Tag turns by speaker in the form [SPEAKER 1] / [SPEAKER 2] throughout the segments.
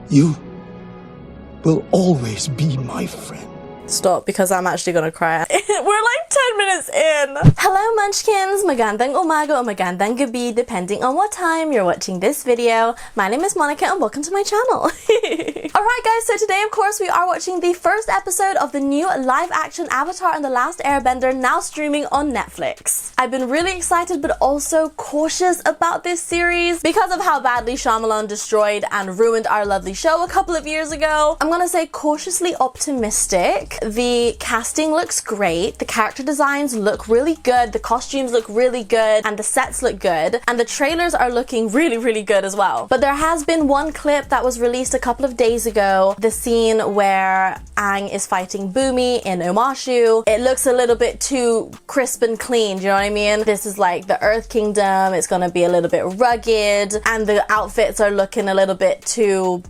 [SPEAKER 1] You will always be my friend.
[SPEAKER 2] Stop, because I'm actually gonna cry. We're like 10 minutes in. Hello Munchkins, magandang umaga o magandang gabi depending on what time you're watching this video. My name is Monica and welcome to my channel. Alright guys, so today of course we are watching the first episode of the new live action Avatar and the Last Airbender, now streaming on Netflix. I've been really excited but also cautious about this series because of how badly Shyamalan destroyed and ruined our lovely show a couple of years ago. I'm gonna say cautiously optimistic. The casting looks great, the character designs look really good, the costumes look really good, and the sets look good, and the trailers are looking really good as well. But there has been one clip that was released a couple of days ago, the scene where Aang is fighting Bumi in Omashu. It looks a little bit too crisp and clean, do you know what I mean? This is like the Earth Kingdom, it's gonna be a little bit rugged, and the outfits are looking a little bit too,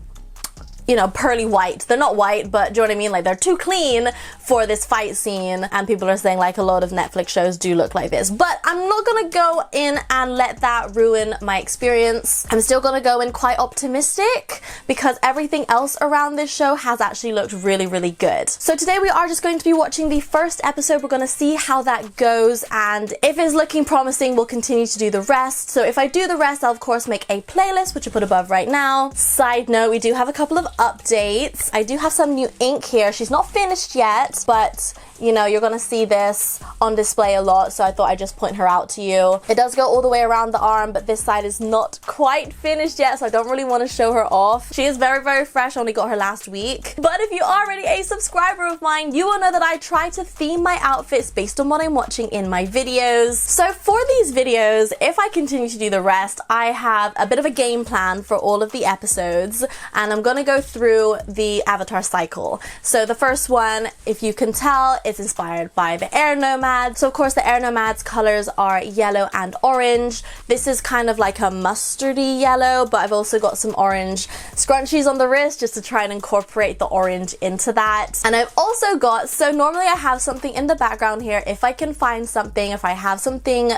[SPEAKER 2] you know, pearly white. They're not white, but do you know what I mean? Like, they're too clean for this fight scene, and people are saying like a lot of Netflix shows do look like this. But I'm not gonna go in and let that ruin my experience. I'm still gonna go in quite optimistic because everything else around this show has actually looked really good. So today we are just going to be watching the first episode. We're gonna see how that goes, and if it's looking promising, we'll continue to do the rest. So if I do the rest, I'll of course make a playlist, which I put above right now. Side note, we do have a couple of updates. I do have some new ink here. She's not finished yet, but you know, you're gonna see this on display a lot, so I thought I'd just point her out to you. It does go all the way around the arm, but this side is not quite finished yet, so I don't really want to show her off. She is very fresh, only got her last week. But if you're already a subscriber of mine, you will know that I try to theme my outfits based on what I'm watching in my videos. So for these videos, if I continue to do the rest, I have a bit of a game plan for all of the episodes, and I'm gonna go through the Avatar cycle. So the first one, if you can tell, it's inspired by the Air Nomads. So of course the Air Nomads colors are yellow and orange. This is kind of like a mustardy yellow, but I've also got some orange scrunchies on the wrist just to try and incorporate the orange into that. And I've also got, so normally I have something in the background here. If I can find something, if I have something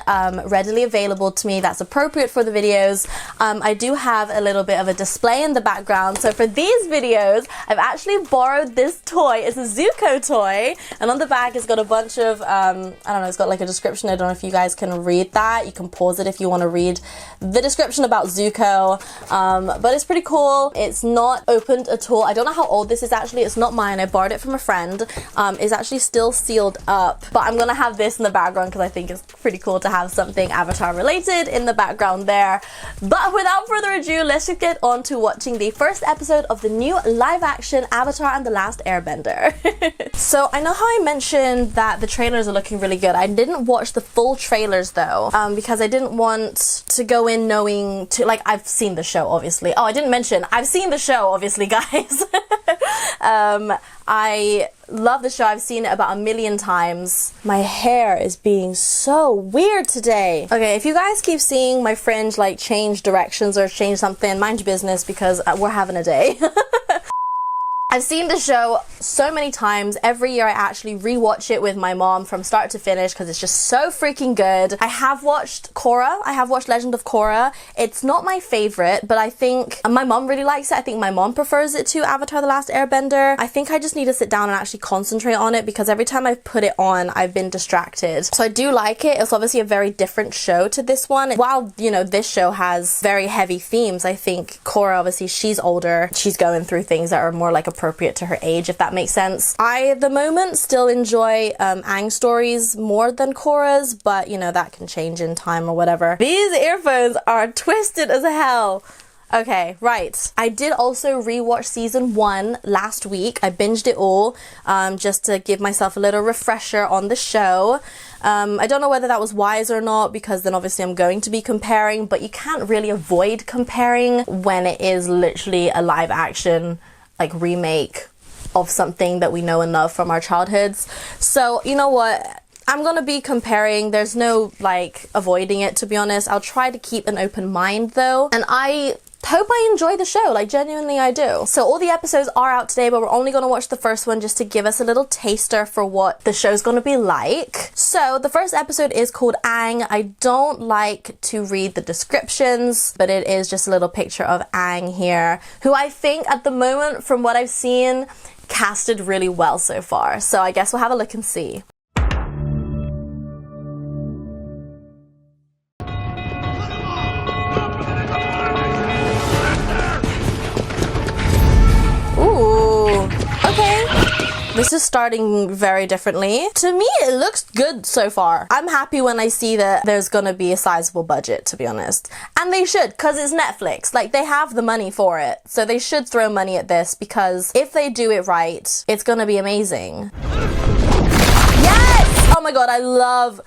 [SPEAKER 2] readily available to me that's appropriate for the videos, I do have a little bit of a display in the background. So for these videos, I've actually borrowed this toy. It's a Zuko toy, and on the back it's got a bunch of I don't know, it's got like a description. I don't know if you guys can read that. You can pause it if you want to read the description about Zuko, but it's pretty cool. It's not opened at all. I don't know how old this is actually. It's not mine. I borrowed it from a friend. It's actually still sealed up, but I'm gonna have this in the background because I think it's pretty cool to have something Avatar related in the background there. But without further ado, let's just get on to watching the first episode of the new live action Avatar and the Last Airbender. So I know how I mentioned that the trailers are looking really good. I didn't watch the full trailers though, because I didn't want to go in knowing like, I've seen the show obviously. Oh, I didn't mention, I've seen the show obviously, guys. I love the show. I've seen it about 1,000,000 times. My hair is being so weird today. Okay, if you guys keep seeing my fringe like change directions or change something, mind your business because we're having a day. I've seen the show so many times. Every year I actually rewatch it with my mom from start to finish because it's just so freaking good. I have watched Korra. I have watched Legend of Korra. It's not my favorite, but I think my mom really likes it. I think my mom prefers it to Avatar The Last Airbender. I think I just need to sit down and actually concentrate on it because every time I've put it on, I've been distracted. So I do like it. It's obviously a very different show to this one. While, you know, this show has very heavy themes, I think Korra, obviously, she's older. She's going through things that are more like appropriate to her age, if that makes sense. I, at the moment, still enjoy Aang stories more than Korra's, but you know, that can change in time or whatever. These earphones are twisted as hell. Okay, right. I did also rewatch season 1 last week. I binged it all just to give myself a little refresher on the show. I don't know whether that was wise or not because then obviously I'm going to be comparing, but you can't really avoid comparing when it is literally a live action like remake of something that we know and love from our childhoods. So you know what, I'm gonna be comparing. There's no like avoiding it, to be honest. I'll try to keep an open mind though, and I hope I enjoy the show, like genuinely I do. So all the episodes are out today, but we're only going to watch the first one just to give us a little taster for what the show's going to be like. So the first episode is called Aang. I don't like to read the descriptions, but it is just a little picture of Aang here, who I think at the moment, from what I've seen, casted really well so far. So I guess we'll have a look and see. Ooh, okay. This is starting very differently. To me, it looks good so far. I'm happy when I see that there's gonna be a sizable budget, to be honest. And they should, because it's Netflix. Like, they have the money for it. So they should throw money at this, because if they do it right, it's gonna be amazing. Yes! Oh my god, I love...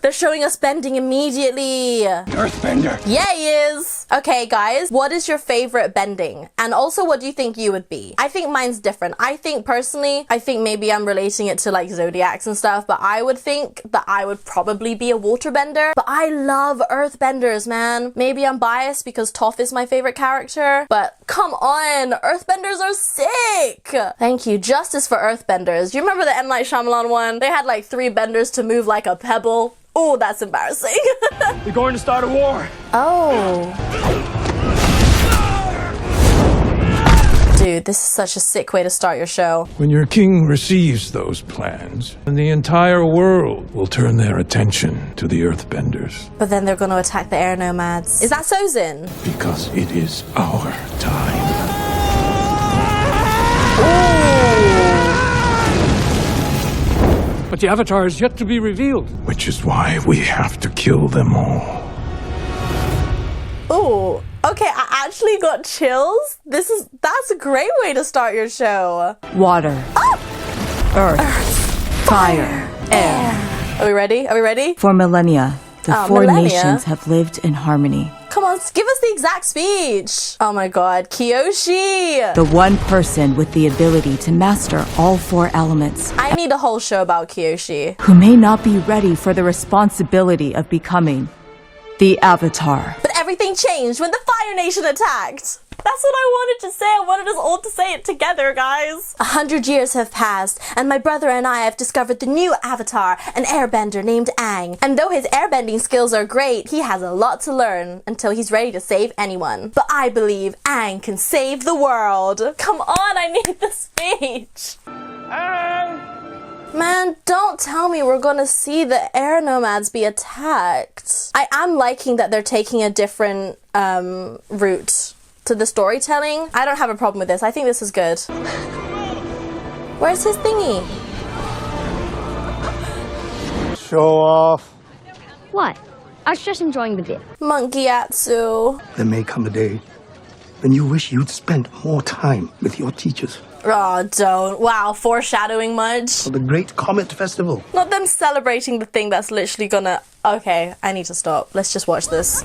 [SPEAKER 2] They're showing us bending immediately.
[SPEAKER 1] Earthbender.
[SPEAKER 2] Yeah, he is. Okay, guys, what is your favorite bending? And also, what do you think you would be? I think mine's different. I think personally, maybe I'm relating it to like zodiacs and stuff, but I would think that I would probably be a waterbender. But I love earthbenders, man. Maybe I'm biased because Toph is my favorite character, but come on, earthbenders are sick. Thank you. Justice for earthbenders. Do you remember the M. Night Shyamalan one? They had like 3 benders to move like a pebble. Oh, that's embarrassing.
[SPEAKER 1] You're going to start a war.
[SPEAKER 2] Oh. Dude, this is such a sick way to start your show.
[SPEAKER 3] When your king receives those plans, and the entire world will turn their attention to the Earthbenders.
[SPEAKER 2] But then they're going to attack the air nomads. Is that Sozin?
[SPEAKER 3] Because it is our time. But the Avatar is yet to be revealed. Which is why we have to kill them all.
[SPEAKER 2] Oh, okay, I actually got chills. That's a great way to start your show.
[SPEAKER 4] Water. Earth. Fire. Air.
[SPEAKER 2] Are we ready? Are we ready?
[SPEAKER 4] For millennia, the 4
[SPEAKER 2] millennia?
[SPEAKER 4] nations have lived in harmony.
[SPEAKER 2] Come on, give us the exact speech. Oh my god, Kyoshi.
[SPEAKER 4] The one person with the ability to master all 4 elements,
[SPEAKER 2] I need a whole show about Kyoshi.
[SPEAKER 4] who may not be ready for the responsibility of becoming the Avatar.
[SPEAKER 2] But everything changed when the Fire Nation attacked. That's what I wanted to say. I wanted us all to say it together, guys. 100 years have passed, and my brother and I have discovered the new Avatar, an airbender named Aang. And though his airbending skills are great, he has a lot to learn until he's ready to save anyone. But I believe Aang can save the world. Come on, I need the speech. Man, don't tell me we're gonna see the air nomads be attacked. I am liking that they're taking a different route to the storytelling. I don't have a problem with this. I think this is good. Where's his thingy?
[SPEAKER 1] Show off.
[SPEAKER 5] What? I was just enjoying the bit.
[SPEAKER 2] Monkey Atsu.
[SPEAKER 1] There may come a day when you wish you'd spent more time with your teachers.
[SPEAKER 2] Oh, don't. Wow, foreshadowing much.
[SPEAKER 1] For the Great Comet Festival.
[SPEAKER 2] Not them celebrating the thing that's literally gonna... Okay, I need to stop. Let's just watch this.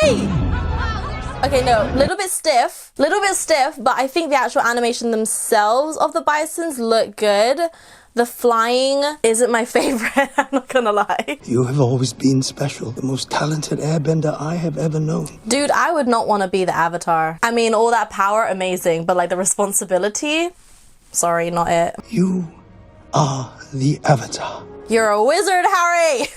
[SPEAKER 2] Wait! Okay, no, little bit stiff, but I think the actual animation themselves of the bisons look good. The flying isn't my favorite, I'm not gonna lie.
[SPEAKER 1] You have always been special, the most talented airbender I have ever known.
[SPEAKER 2] Dude, I would not want to be the Avatar. I mean, all that power, amazing, but like the responsibility? Sorry, not it.
[SPEAKER 1] You are the Avatar.
[SPEAKER 2] You're a wizard, Harry!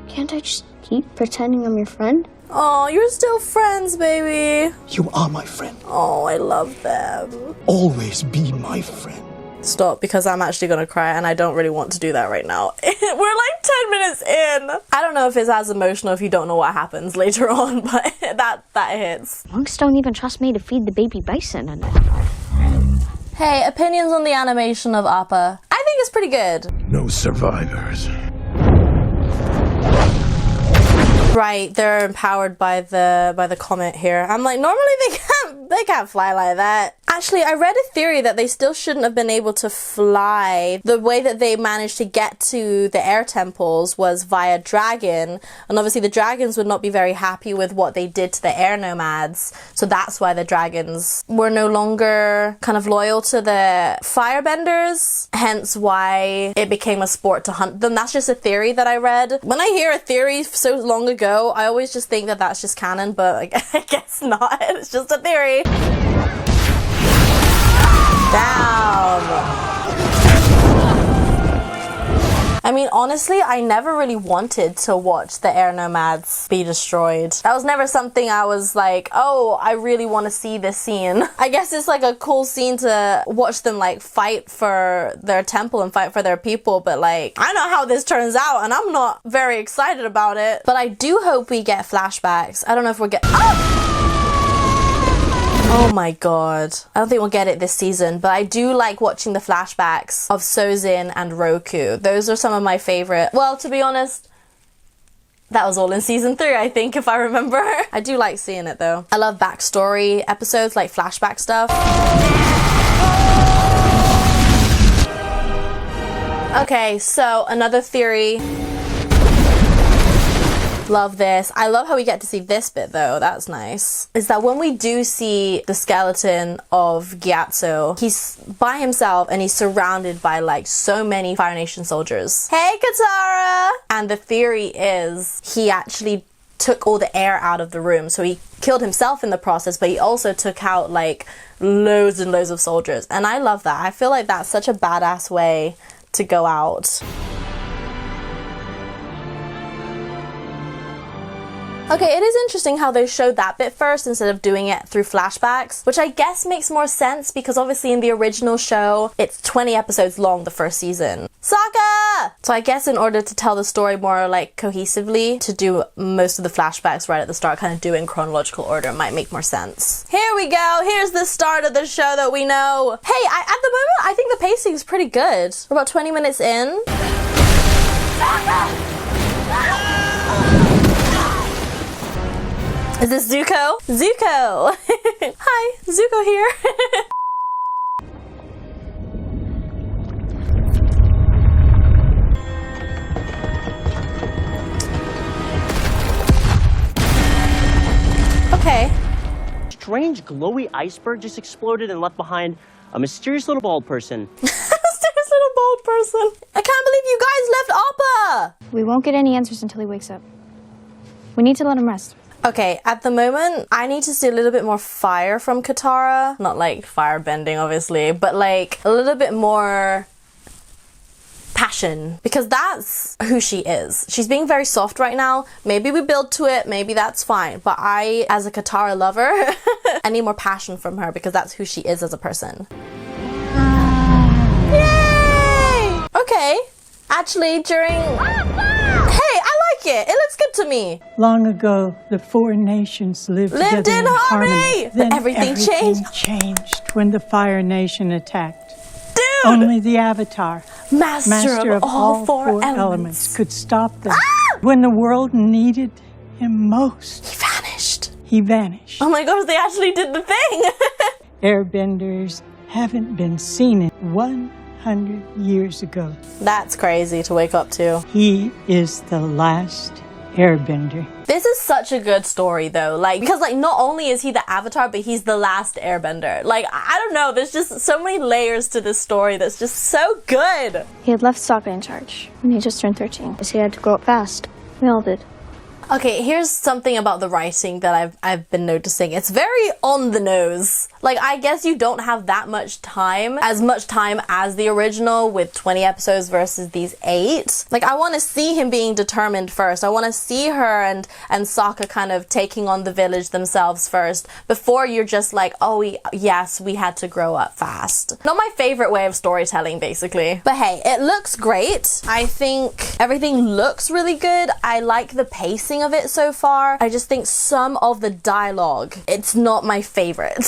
[SPEAKER 5] Can't I just keep pretending I'm your friend?
[SPEAKER 2] Oh, you're still friends, baby.
[SPEAKER 1] You are my friend.
[SPEAKER 2] Oh, I love them.
[SPEAKER 1] Always be my friend.
[SPEAKER 2] Stop, because I'm actually gonna cry and I don't really want to do that right now. We're like 10 minutes in. I don't know if it's as emotional if you don't know what happens later on, but that hits.
[SPEAKER 5] Monks don't even trust me to feed the baby bison. And
[SPEAKER 2] Hey, opinions on the animation of Appa. I think it's pretty good.
[SPEAKER 3] No survivors.
[SPEAKER 2] Right, they're empowered by the comet here. I'm like, normally they can't fly like that. Actually, I read a theory that they still shouldn't have been able to fly. The way that they managed to get to the air temples was via dragon, and obviously the dragons would not be very happy with what they did to the air nomads, so that's why the dragons were no longer kind of loyal to the firebenders, hence why it became a sport to hunt them. That's just a theory that I read. When I hear a theory so long ago, I always just think that that's just canon, but I guess not. It's just a theory. Down. I mean, honestly, I never really wanted to watch the air nomads be destroyed. That was never something I was like, oh, I really want to see this scene. I guess it's like a cool scene to watch them like fight for their temple and fight for their people, but like, I know how this turns out and I'm not very excited about it. But I do hope we get flashbacks. I don't know if we'll get... Oh my god. I don't think we'll get it this season, but I do like watching the flashbacks of Sojin and Roku. Those are some of my favorite. Well, to be honest, that was all in season 3, I think, if I remember. I do like seeing it though. I love backstory episodes, like flashback stuff. Okay, so another theory. Love this. I love how we get to see this bit though, that's nice. Is that when we do see the skeleton of Gyatso, he's by himself and he's surrounded by like so many Fire Nation soldiers. Hey Katara! And the theory is he actually took all the air out of the room, so he killed himself in the process, but he also took out like loads and loads of soldiers. And I love that. I feel like that's such a badass way to go out. Okay, it is interesting how they showed that bit first instead of doing it through flashbacks, which I guess makes more sense because obviously in the original show, it's 20 episodes long, the first season. Sokka! So I guess in order to tell the story more like cohesively, to do most of the flashbacks right at the start, kind of do it in chronological order, might make more sense. Here we go, here's the start of the show that we know. Hey, at the moment, I think the pacing is pretty good. We're about 20 minutes in. Is this Zuko? Zuko! Hi, Zuko here. Okay.
[SPEAKER 6] Strange glowy iceberg just exploded and left behind a mysterious little bald person.
[SPEAKER 2] Mysterious little bald person. I can't believe you guys left Appa!
[SPEAKER 5] We won't get any answers until he wakes up. We need to let him rest.
[SPEAKER 2] Okay, at the moment, I need to see a little bit more fire from Katara. Not like fire bending, obviously, but like a little bit more passion, because that's who she is. She's being very soft right now. Maybe we build to it, maybe that's fine. But I, as a Katara lover, I need more passion from her because that's who she is as a person. Yay! Okay. Actually, during... Hey, I like it. It looks good to me.
[SPEAKER 7] Long ago, the four nations lived together
[SPEAKER 2] in harmony.
[SPEAKER 7] Then
[SPEAKER 2] everything
[SPEAKER 7] changed when the Fire Nation attacked.
[SPEAKER 2] Dude!
[SPEAKER 7] Only the Avatar,
[SPEAKER 2] Master of all four
[SPEAKER 7] elements, could stop them. When the world needed him most,
[SPEAKER 2] He vanished.
[SPEAKER 7] he vanished.
[SPEAKER 2] Oh my gosh, they actually did the thing.
[SPEAKER 7] Airbenders haven't been seen in 100 years ago.
[SPEAKER 2] That's crazy to wake up to.
[SPEAKER 7] He is the last Airbender.
[SPEAKER 2] This is such a good story though, like, because like not only is he the Avatar, but he's the last Airbender. Like, I don't know, there's just so many layers to this story that's just so good.
[SPEAKER 5] He had left Sokka in charge when he just turned 13. So he had to grow up fast. We all did.
[SPEAKER 2] Okay, here's something about the writing that I've been noticing. It's very on the nose. Like, I guess you don't have that much time, as the original with 20 episodes versus these 8. Like, I want to see him being determined first. I want to see her and Sokka kind of taking on the village themselves first, before you're just like, oh, yes, we had to grow up fast. Not my favorite way of storytelling, basically. But hey, it looks great. I think everything looks really good. I like the pacing acting of it so far. I just think some of the dialogue, it's not my favorite.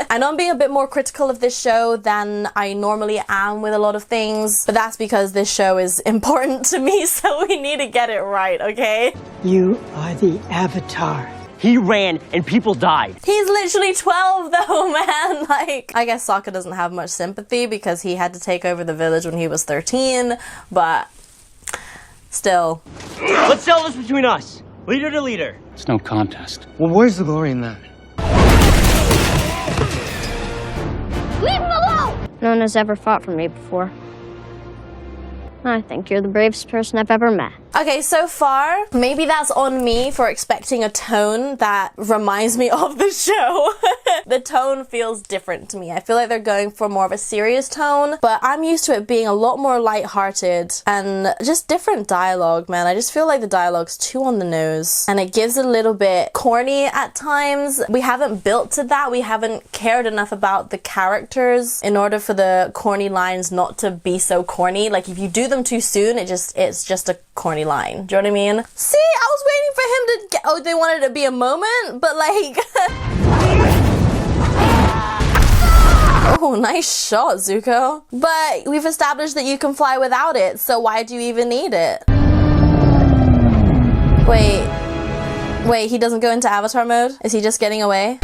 [SPEAKER 2] I know I'm being a bit more critical of this show than I normally am with a lot of things, but that's because this show is important to me, so we need to get it right, okay?
[SPEAKER 7] You are the Avatar.
[SPEAKER 6] He ran and people died.
[SPEAKER 2] He's literally 12 though, man. Like, I guess Sokka doesn't have much sympathy because he had to take over the village when he was 13, but still.
[SPEAKER 6] Let's settle this between us. Leader to leader.
[SPEAKER 8] It's no contest.
[SPEAKER 1] Well, where's the glory in that?
[SPEAKER 5] Leave him alone! No one has ever fought for me before. I think you're the bravest person I've ever met.
[SPEAKER 2] Okay, so far, maybe that's on me for expecting a tone that reminds me of the show. The tone feels different to me. I feel like they're going for more of a serious tone, but I'm used to it being a lot more lighthearted and just different dialogue, man. I just feel like the dialogue's too on the nose and it gives a little bit corny at times. We haven't built to that. We haven't cared enough about the characters in order for the corny lines not to be so corny. Like, if you do them too soon, it's just a corny line. Do you know what I mean? See, I was waiting for him to get, oh, they wanted it to be a moment, but like... Oh, nice shot, Zuko. But we've established that you can fly without it, so why do you even need it? Wait, he doesn't go into Avatar mode? Is he just getting away?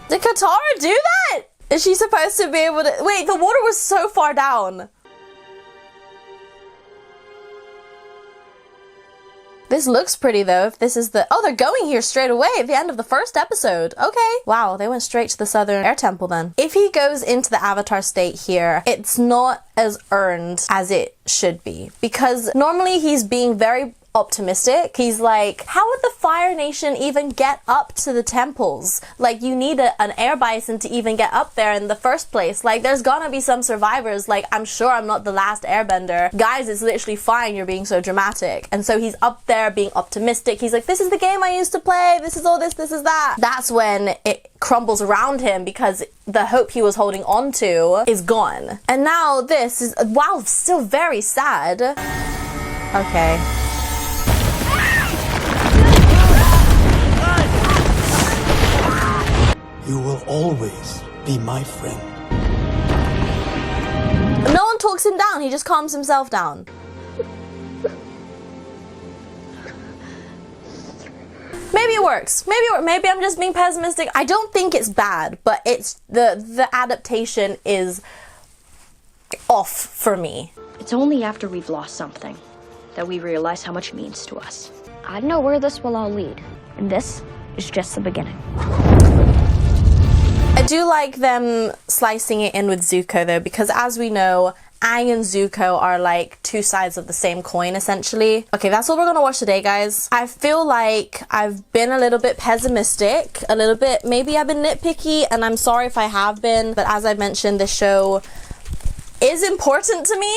[SPEAKER 2] Did Katara do that? Is she supposed to be able to... Wait, the water was so far down. This looks pretty though, if this is the... Oh, they're going here straight away at the end of the first episode. Okay. Wow, they went straight to the Southern Air Temple then. If he goes into the Avatar state here, it's not as earned as it should be. Because normally he's being very optimistic. He's like, how would the Fire Nation even get up to the temples? Like, you need an air bison to even get up there in the first place. Like, there's gonna be some survivors. Like, I'm sure I'm not the last airbender. Guys, it's literally fine, you're being so dramatic. And so he's up there being optimistic. He's like, this is the game I used to play. This is all this is that. That's when it crumbles around him because the hope he was holding on to is gone. And now this is, wow, still very sad. Okay.
[SPEAKER 1] You will always be my friend.
[SPEAKER 2] No one talks him down, he just calms himself down. Maybe it works. Maybe I'm just being pessimistic. I don't think it's bad, but it's the adaptation is off for me.
[SPEAKER 9] It's only after we've lost something that we realize how much it means to us.
[SPEAKER 5] I know where this will all lead, and this is just the beginning.
[SPEAKER 2] I do like them slicing it in with Zuko though, because as we know, Aang and Zuko are like two sides of the same coin essentially. Okay, that's all we're gonna watch today, guys. I feel like I've been a little bit pessimistic, a little bit, maybe I've been nitpicky, and I'm sorry if I have been, but as I mentioned, the show is important to me.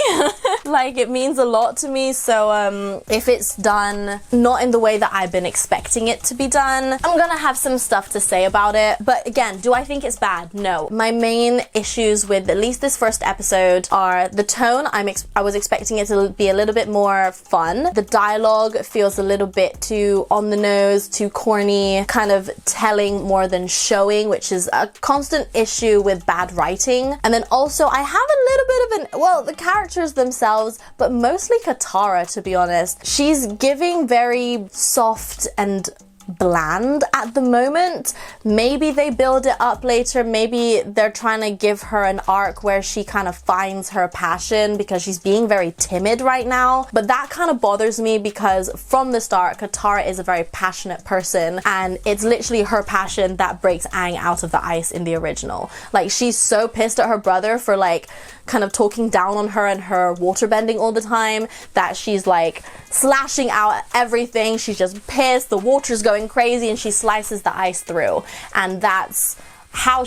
[SPEAKER 2] Like, it means a lot to me, so if it's done not in the way that I've been expecting it to be done, I'm gonna have some stuff to say about it. But again, do I think it's bad? No. My main issues with at least this first episode are the tone. I was expecting it to be a little bit more fun. The dialogue feels a little bit too on the nose, too corny, kind of telling more than showing, which is a constant issue with bad writing. And then also I have a little bit of the characters themselves, but mostly Katara, to be honest. She's giving very soft and bland at the moment. Maybe they build it up later. Maybe they're trying to give her an arc where she kind of finds her passion, because she's being very timid right now. But that kind of bothers me because from the start, Katara is a very passionate person, and it's literally her passion that breaks Aang out of the ice in the original. Like, she's so pissed at her brother for like kind of talking down on her and her waterbending all the time that she's like slashing out at everything. She's just pissed, the water's going crazy, and she slices the ice through. And that's how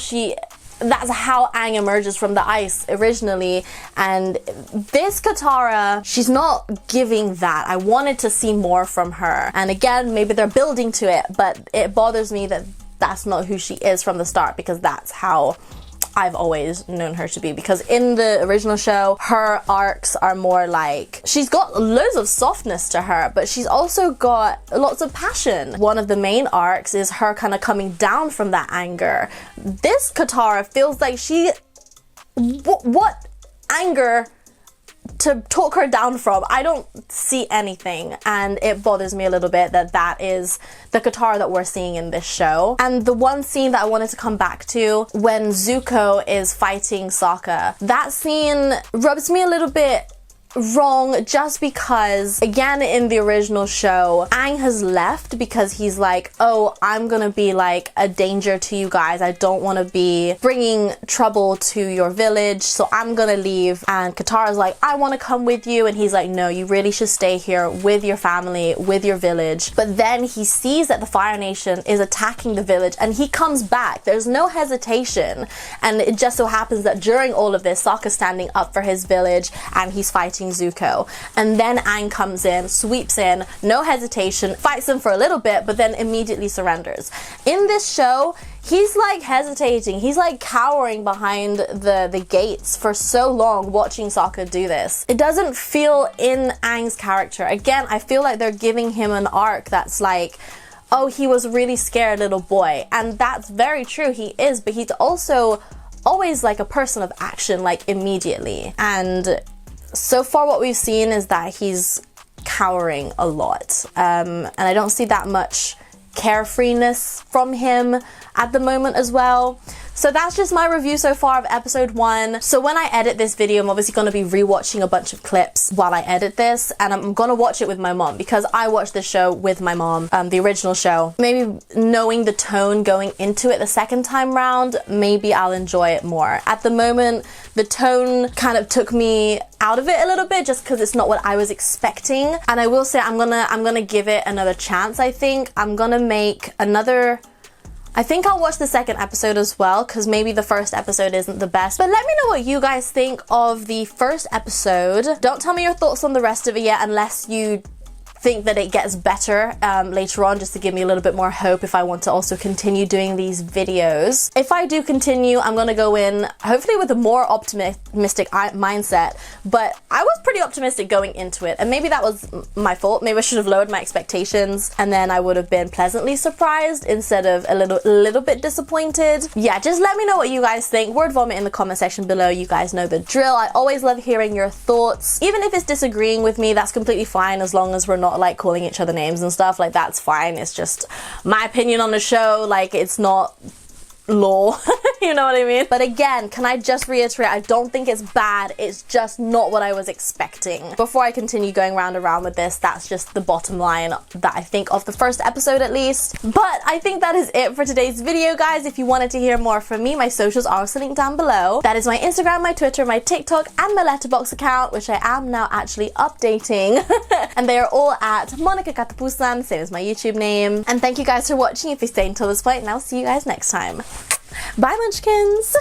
[SPEAKER 2] Aang emerges from the ice originally. And this Katara, she's not giving that. I wanted to see more from her. And again, maybe they're building to it, but it bothers me that that's not who she is from the start, because that's how I've always known her to be, because in the original show, her arcs are more like, she's got loads of softness to her, but she's also got lots of passion. One of the main arcs is her kind of coming down from that anger. This Katara feels like what anger to talk her down from? I don't see anything, and it bothers me a little bit that that is the Katara that we're seeing in this show. And the one scene that I wanted to come back to, when Zuko is fighting Sokka, that scene rubs me a little bit wrong, just because, again, in the original show, Aang has left because he's like, oh, I'm gonna be like a danger to you guys, I don't want to be bringing trouble to your village, so I'm gonna leave. And Katara's like, I want to come with you, and he's like, no, you really should stay here with your family, with your village. But then he sees that the Fire Nation is attacking the village, and he comes back. There's no hesitation, and it just so happens that during all of this, Sokka's standing up for his village and he's fighting Zuko. And then Aang comes in, sweeps in, no hesitation, fights him for a little bit, but then immediately surrenders. In this show, he's like hesitating, he's like cowering behind the gates for so long, watching Sokka do this. It doesn't feel in Aang's character. Again, I feel like they're giving him an arc that's like, oh, he was a really scared little boy. And that's very true, he is, but he's also always like a person of action, like immediately. And so far what we've seen is that he's cowering a lot, and I don't see that much carefreeness from him at the moment as well. So that's just my review so far of episode 1. So when I edit this video, I'm obviously going to be rewatching a bunch of clips while I edit this, and I'm going to watch it with my mom, because I watched the show with my mom, the original show. Maybe knowing the tone going into it the second time round, maybe I'll enjoy it more. At the moment, the tone kind of took me out of it a little bit, just because it's not what I was expecting. And I will say I'm gonna give it another chance. I think I'm gonna make another, I think I'll watch the second episode as well, because maybe the first episode isn't the best. But let me know what you guys think of the first episode. Don't tell me your thoughts on the rest of it yet, unless you think that it gets better later on, just to give me a little bit more hope if I want to also continue doing these videos. If I do continue, I'm gonna go in hopefully with a more optimistic mindset, but I was pretty optimistic going into it, and maybe that was my fault. Maybe I should have lowered my expectations, and then I would have been pleasantly surprised instead of a little bit disappointed. Yeah, just let me know what you guys think. Word vomit in the comment section below. You guys know the drill. I always love hearing your thoughts. Even if it's disagreeing with me, that's completely fine, as long as we're not like calling each other names and stuff. Like, that's fine. It's just my opinion on the show. Like, it's not law. You know what I mean? But again, can I just reiterate, I don't think it's bad, it's just not what I was expecting. Before I continue going round and round with this, that's just the bottom line that I think of the first episode at least. But I think that is it for today's video, guys. If you wanted to hear more from me, my socials are also linked down below. That is my Instagram, my Twitter, my TikTok, and my Letterboxd account, which I am now actually updating. And they are all at Monica Katapusan, same as my YouTube name. And thank you guys for watching if you stayed until this point, and I'll see you guys next time. Bye, Munchkins!